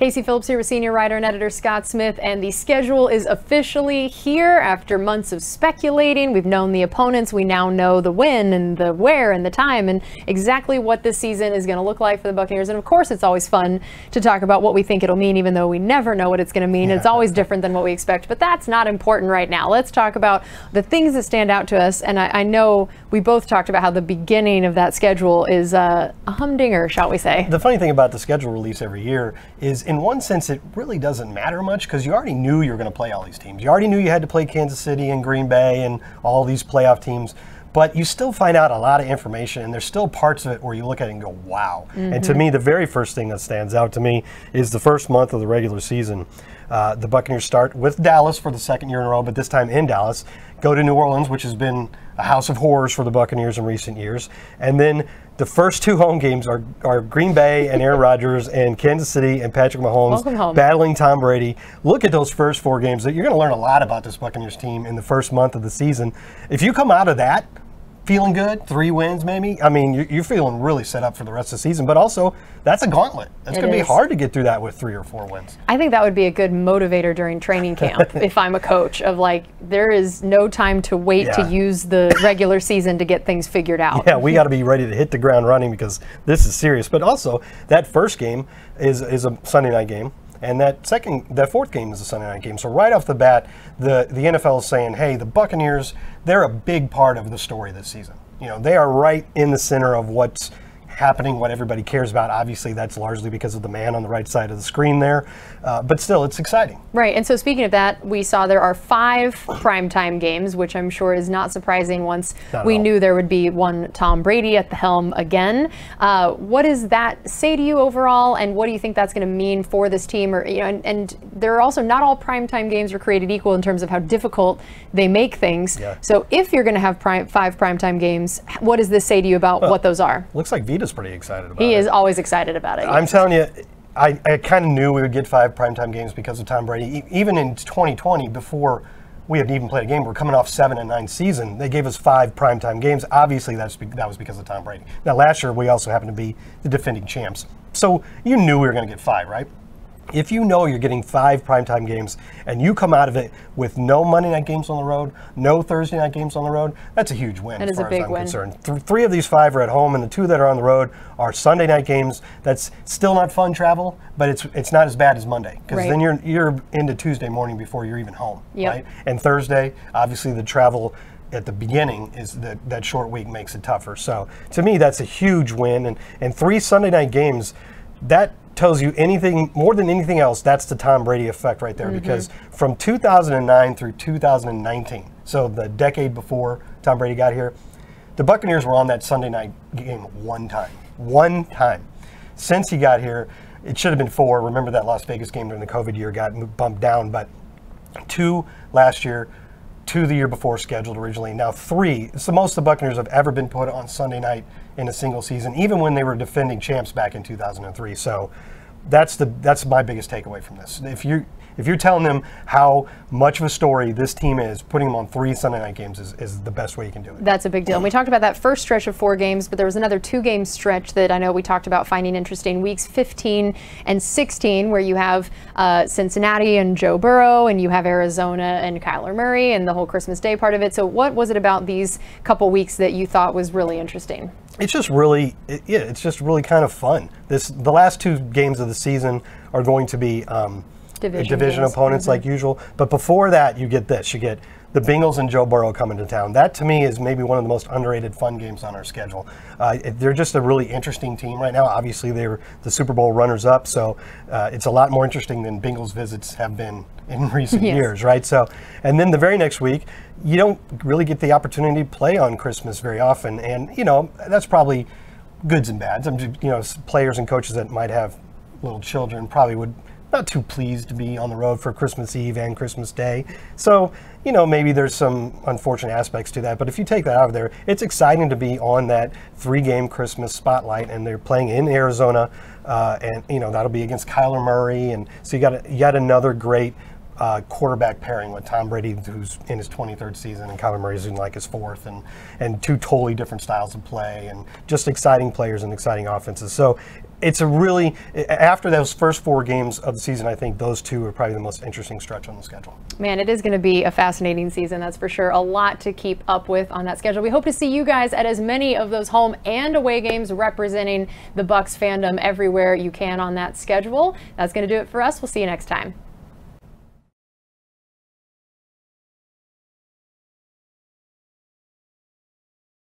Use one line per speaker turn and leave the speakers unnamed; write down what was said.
Casey Phillips here with senior writer and editor Scott Smith, and the schedule is officially here after months of speculating. We've known the opponents. We now know the when and the where and the time and exactly what this season is going to look like for the Buccaneers. And of course, it's always fun to talk about what we think it'll mean, even though we never know what it's going to mean. It's always different than what we expect, but that's not important right now. Let's talk about the things that stand out to us. And I know we both talked about how the beginning of that schedule is a humdinger, shall we say.
The funny thing about the schedule release every year is, in one sense, it really doesn't matter much because you already knew you were going to play all these teams. You already knew you had to play Kansas City and Green Bay and all these playoff teams, but you still find out a lot of information, and there's still parts of it where you look at it and go, wow. And to me, the very first thing that stands out to me is the first month of the regular season. The Buccaneers start with Dallas for the second year in a row, but this time in Dallas, go to New Orleans, which has been a house of horrors for the Buccaneers in recent years, and then the first two home games are Green Bay and Aaron Rodgers and Kansas City and Patrick Mahomes battling Tom Brady. Look at those first four games. You're going to learn a lot about this Buccaneers team in the first month of the season. If you come out of that feeling good, 3 wins maybe, I mean, you're feeling really set up for the rest of the season, but also that's a gauntlet. It's going to be hard to get through that with 3 or 4 wins.
I think that would be a good motivator during training camp if I'm a coach, of like, there is no time to wait to use the regular season to get things figured out.
Yeah, we got to be ready to hit the ground running because this is serious. But also, that first game is a Sunday night game. And that fourth game is a Sunday night game. So right off the bat, the NFL is saying, hey, the Buccaneers, they're a big part of the story this season. You know, they are right in the center of what's happening, what everybody cares about. Obviously, that's largely because of the man on the right side of the screen there. But still, it's exciting.
Right. And so speaking of that, we saw there are 5 primetime games, which I'm sure is not surprising once we knew there would be one Tom Brady at the helm again. What does that say to you overall, and what do you think that's going to mean for this team? Or, you know, and there are also, not all primetime games are created equal in terms of how difficult they make things. Yeah. So if you're going to have 5 primetime games, what does this say to you about what those are?
Looks like Vita's pretty excited about it.
He is always excited about it.
I'm telling you, I kind of knew we would get 5 primetime games because of Tom Brady. Even in 2020, before we had even played a game, we're coming off 7-9 season. They gave us 5 primetime games. Obviously, that was because of Tom Brady. Now, last year, we also happened to be the defending champs. So you knew we were going to get 5, right? If you know you're getting 5 primetime games and you come out of it with no Monday night games on the road, no Thursday night games on the road, that's a huge win as far as I'm concerned. 3 of these 5 are at home, and the 2 that are on the road are Sunday night games. That's still not fun travel, but it's not as bad as Monday, because then you're into Tuesday morning before you're even home, right? And Thursday, obviously the travel at the beginning is that short week makes it tougher. So to me, that's a huge win, and 3 Sunday night games, that tells you anything more than anything else. That's the Tom Brady effect right there, because from 2009 through 2019, so the decade before Tom Brady got here, the Buccaneers were on that Sunday night game one time. Since he got here, it should have been 4. Remember that Las Vegas game during the COVID year got bumped down, but 2 last year, 2 the year before scheduled originally, now 3. It's the most the Buccaneers have ever been put on Sunday night in a single season, even when they were defending champs back in 2003. So that's my biggest takeaway from this. If you're telling them how much of a story this team is, putting them on 3 Sunday night games is the best way you can do it.
That's a big deal. And we talked about that first stretch of 4 games, but there was another 2-game stretch that I know we talked about finding interesting, weeks 15 and 16, where you have Cincinnati and Joe Burrow, and you have Arizona and Kyler Murray, and the whole Christmas Day part of it. So what was it about these couple weeks that you thought was really interesting?
It's just really, it's just really kind of fun. The last 2 games of the season are going to be division opponents like usual. But before that, you get this. You get the Bengals and Joe Burrow coming to town. That, to me, is maybe one of the most underrated fun games on our schedule. They're just a really interesting team right now. Obviously, they were the Super Bowl runners-up, so it's a lot more interesting than Bengals visits have been in recent years, right? So, and then the very next week, you don't really get the opportunity to play on Christmas very often, and that's probably goods and bads. Players and coaches that might have little children probably would not too pleased to be on the road for Christmas Eve and Christmas Day. So, maybe there's some unfortunate aspects to that. But if you take that out of there, it's exciting to be on that 3-game Christmas spotlight, and they're playing in Arizona, and that'll be against Kyler Murray, and so you got another great quarterback pairing with Tom Brady, who's in his 23rd season, and Kyler Murray's in like his 4th, and two totally different styles of play, and just exciting players and exciting offenses. So it's a really, after those first 4 games of the season, I think those two are probably the most interesting stretch on the schedule. Man,
it is going to be a fascinating season, that's for sure. A lot to keep up with on that schedule. We hope to see you guys at as many of those home and away games representing the Bucs fandom everywhere you can on that schedule. That's going to do it for us. We'll see you next time.